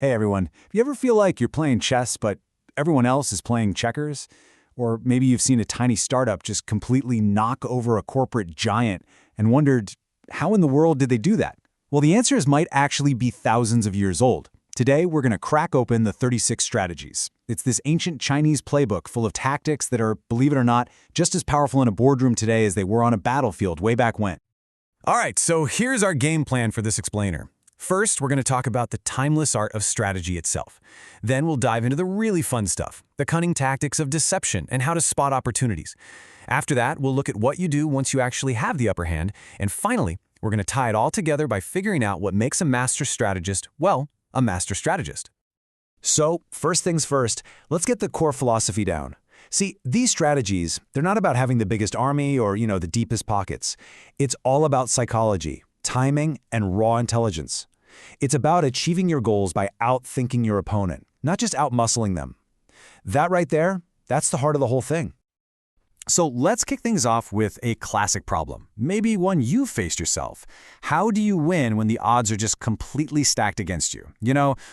Hey everyone, have you ever feel like you're playing chess but everyone else is playing checkers? Or maybe you've seen a tiny startup just completely knock over a corporate giant and wondered, how in the world did they do that? Well, the answers might actually be thousands of years old. Today, we're going to crack open the 36 strategies. It's this ancient Chinese playbook full of tactics that are, believe it or not, just as powerful in a boardroom today as they were on a battlefield way back when. All right, so here's our game plan for this explainer. First, we're going to talk about the timeless art of strategy itself. Then we'll dive into the really fun stuff, the cunning tactics of deception and how to spot opportunities. After that, we'll look at what you do once you actually have the upper hand. And finally, we're going to tie it all together by figuring out what makes a master strategist, well, a master strategist. So, first things first, let's get the core philosophy down. See, these strategies, they're not about having the biggest army or, the deepest pockets. It's all about psychology, timing, and raw intelligence. It's about achieving your goals by outthinking your opponent, not just outmuscling them. That right there, that's the heart of the whole thing. So let's kick things off with a classic problem, maybe one you've faced yourself. How do you win when the odds are just completely stacked against you?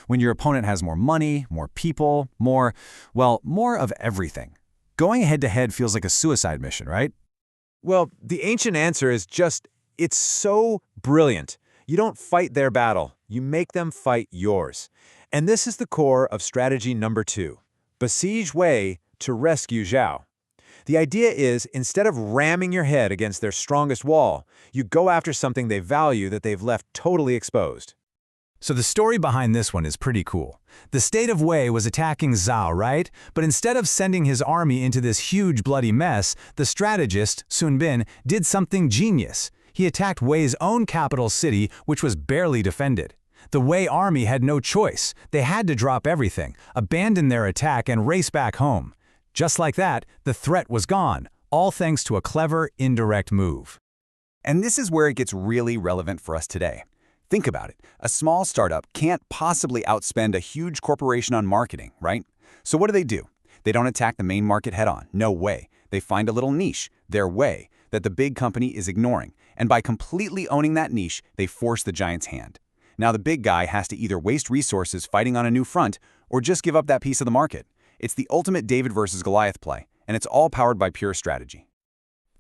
When your opponent has more money, more people, more of everything. Going head-to-head feels like a suicide mission, right? Well, the ancient answer is just, it's so brilliant. You don't fight their battle, you make them fight yours. And this is the core of strategy number 2. Besiege Wei to rescue Zhao. The idea is, instead of ramming your head against their strongest wall, you go after something they value that they've left totally exposed. So the story behind this one is pretty cool. The state of Wei was attacking Zhao, right? But instead of sending his army into this huge bloody mess, the strategist, Sun Bin, did something genius. He attacked Wei's own capital city, which was barely defended. The Wei army had no choice. They had to drop everything, abandon their attack, and race back home. Just like that, the threat was gone, all thanks to a clever, indirect move. And this is where it gets really relevant for us today. Think about it. A small startup can't possibly outspend a huge corporation on marketing, right? So what do? They don't attack the main market head-on. No way. They find a little niche, their way, that the big company is ignoring. And by completely owning that niche, they force the giant's hand. Now the big guy has to either waste resources fighting on a new front or just give up that piece of the market. It's the ultimate David versus Goliath play, and it's all powered by pure strategy.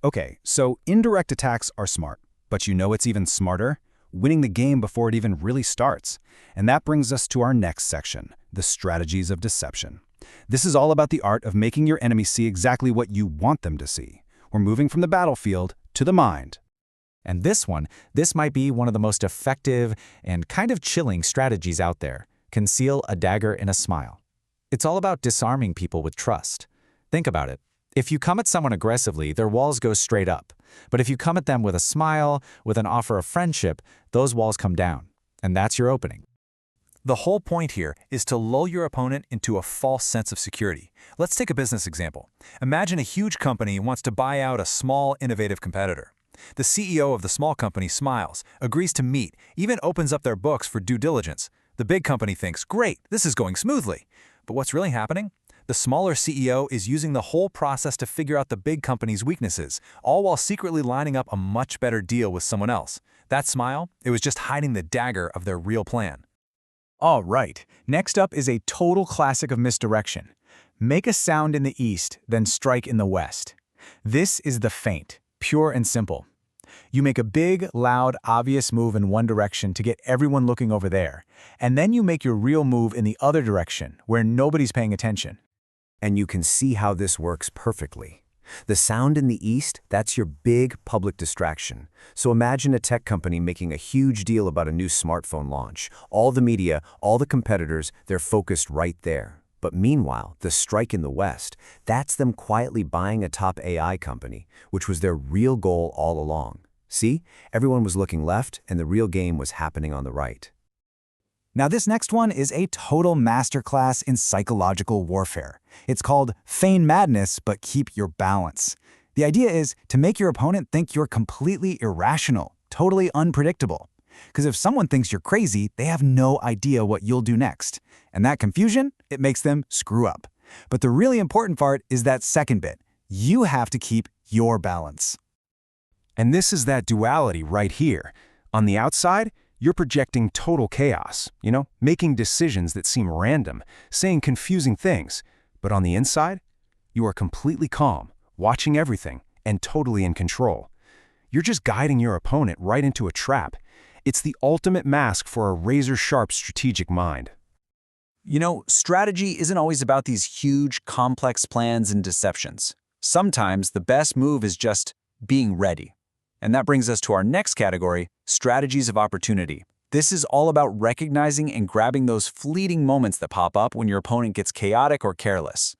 Okay, so indirect attacks are smart, but it's even smarter? Winning the game before it even really starts. And that brings us to our next section, the strategies of deception. This is all about the art of making your enemy see exactly what you want them to see. We're moving from the battlefield to the mind. And this might be one of the most effective and kind of chilling strategies out there. Conceal a dagger in a smile. It's all about disarming people with trust. Think about it. If you come at someone aggressively, their walls go straight up. But if you come at them with a smile, with an offer of friendship, those walls come down. And that's your opening. The whole point here is to lull your opponent into a false sense of security. Let's take a business example. Imagine a huge company wants to buy out a small, innovative competitor. The CEO of the small company smiles, agrees to meet, even opens up their books for due diligence. The big company thinks, great, this is going smoothly. But what's really happening? The smaller CEO is using the whole process to figure out the big company's weaknesses, all while secretly lining up a much better deal with someone else. That smile, it was just hiding the dagger of their real plan. All right, next up is a total classic of misdirection. Make a sound in the east, then strike in the west. This is the feint, pure and simple. You make a big, loud, obvious move in one direction to get everyone looking over there, and then you make your real move in the other direction, where nobody's paying attention. And you can see how this works perfectly. The sound in the east, that's your big public distraction. So imagine a tech company making a huge deal about a new smartphone launch. All the media, all the competitors, they're focused right there. But meanwhile, the strike in the west, that's them quietly buying a top AI company, which was their real goal all along. See? Everyone was looking left, and the real game was happening on the right. Now this next one is a total masterclass in psychological warfare. It's called feign madness, but keep your balance. The idea is to make your opponent think you're completely irrational, totally unpredictable. Because if someone thinks you're crazy, they have no idea what you'll do next. And that confusion, it makes them screw up. But the really important part is that second bit. You have to keep your balance. And this is that duality right here. On the outside, You're projecting total chaos, making decisions that seem random, saying confusing things. But on the inside, you are completely calm, watching everything, and totally in control. You're just guiding your opponent right into a trap. It's the ultimate mask for a razor-sharp strategic mind. Strategy isn't always about these huge, complex plans and deceptions. Sometimes the best move is just being ready. And that brings us to our next category, strategies of opportunity. This is all about recognizing and grabbing those fleeting moments that pop up when your opponent gets chaotic or careless.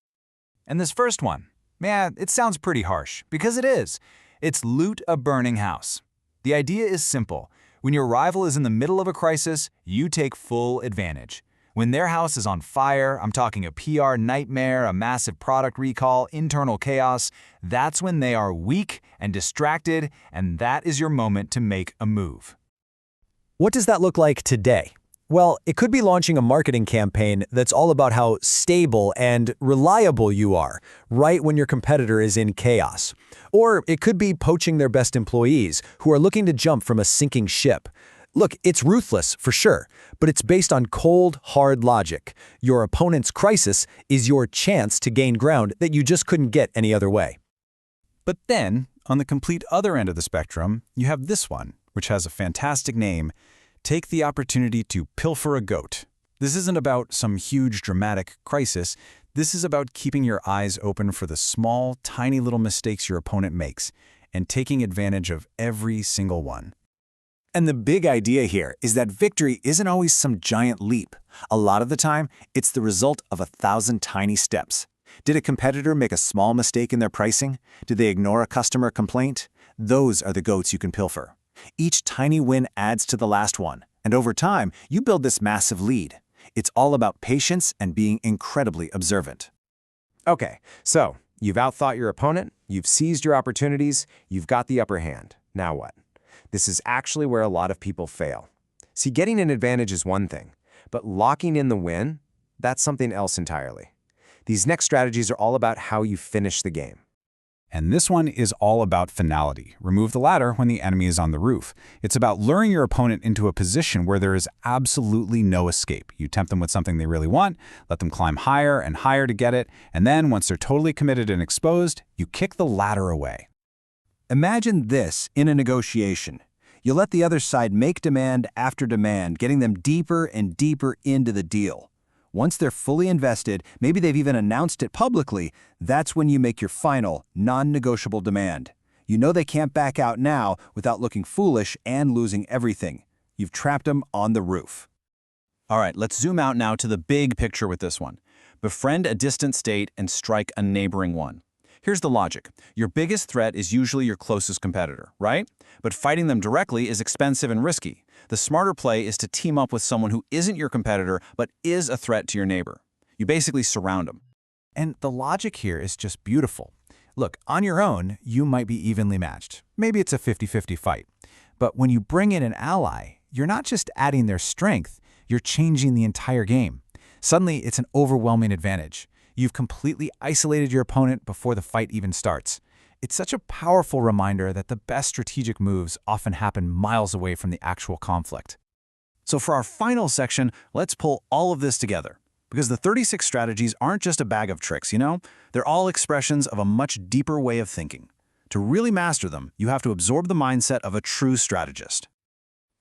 And this first one, it sounds pretty harsh, because it is. It's loot a burning house. The idea is simple. When your rival is in the middle of a crisis, you take full advantage. When their house is on fire, I'm talking a PR nightmare, a massive product recall, internal chaos, that's when they are weak and distracted, and that is your moment to make a move. What does that look like today? Well, it could be launching a marketing campaign that's all about how stable and reliable you are, right when your competitor is in chaos. Or it could be poaching their best employees who are looking to jump from a sinking ship. Look, it's ruthless, for sure, but it's based on cold, hard logic. Your opponent's crisis is your chance to gain ground that you just couldn't get any other way. But then, on the complete other end of the spectrum, you have this one, which has a fantastic name: take the opportunity to pilfer a goat. This isn't about some huge dramatic crisis. This is about keeping your eyes open for the small, tiny little mistakes your opponent makes and taking advantage of every single one. And the big idea here is that victory isn't always some giant leap. A lot of the time, it's the result of 1,000 tiny steps. Did a competitor make a small mistake in their pricing? Did they ignore a customer complaint? Those are the goats you can pilfer. Each tiny win adds to the last one, and over time, you build this massive lead. It's all about patience and being incredibly observant. Okay, so you've outthought your opponent, you've seized your opportunities, you've got the upper hand. Now what? This is actually where a lot of people fail. See, getting an advantage is one thing, but locking in the win, that's something else entirely. These next strategies are all about how you finish the game. And this one is all about finality. Remove the ladder when the enemy is on the roof. It's about luring your opponent into a position where there is absolutely no escape. You tempt them with something they really want, let them climb higher and higher to get it, and then once they're totally committed and exposed, you kick the ladder away. Imagine this in a negotiation. You let the other side make demand after demand, getting them deeper and deeper into the deal. Once they're fully invested, maybe they've even announced it publicly, that's when you make your final, non-negotiable demand. You know they can't back out now without looking foolish and losing everything. You've trapped them on the roof. All right, let's zoom out now to the big picture with this one. Befriend a distant state and strike a neighboring one. Here's the logic. Your biggest threat is usually your closest competitor, right? But fighting them directly is expensive and risky. The smarter play is to team up with someone who isn't your competitor but is a threat to your neighbor. You basically surround them. And the logic here is just beautiful. Look, on your own, you might be evenly matched. Maybe it's a 50-50 fight. But when you bring in an ally, you're not just adding their strength, you're changing the entire game. Suddenly, it's an overwhelming advantage. You've completely isolated your opponent before the fight even starts. It's such a powerful reminder that the best strategic moves often happen miles away from the actual conflict. So for our final section, let's pull all of this together. Because the 36 strategies aren't just a bag of tricks, They're all expressions of a much deeper way of thinking. To really master them, you have to absorb the mindset of a true strategist.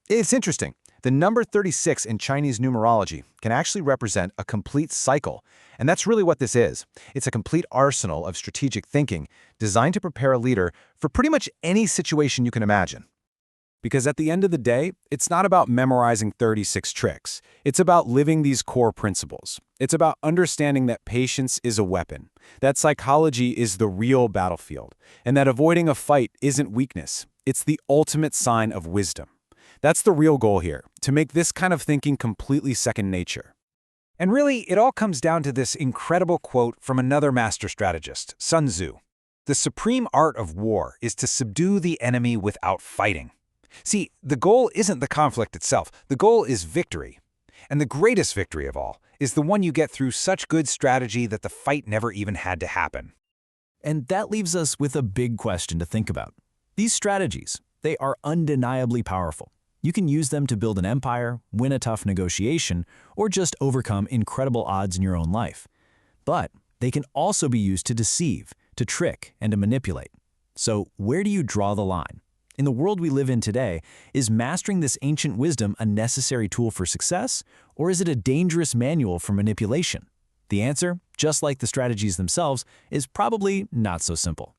It's interesting. The number 36 in Chinese numerology can actually represent a complete cycle, and that's really what this is. It's a complete arsenal of strategic thinking designed to prepare a leader for pretty much any situation you can imagine. Because at the end of the day, it's not about memorizing 36 tricks. It's about living these core principles. It's about understanding that patience is a weapon, that psychology is the real battlefield, and that avoiding a fight isn't weakness. It's the ultimate sign of wisdom. That's the real goal here, to make this kind of thinking completely second nature. And really, it all comes down to this incredible quote from another master strategist, Sun Tzu. The supreme art of war is to subdue the enemy without fighting. See, the goal isn't the conflict itself. The goal is victory. And the greatest victory of all is the one you get through such good strategy that the fight never even had to happen. And that leaves us with a big question to think about. These strategies, they are undeniably powerful. You can use them to build an empire, win a tough negotiation, or just overcome incredible odds in your own life. But they can also be used to deceive, to trick, and to manipulate. So where do you draw the line? In the world we live in today, is mastering this ancient wisdom a necessary tool for success, or is it a dangerous manual for manipulation? The answer, just like the strategies themselves, is probably not so simple.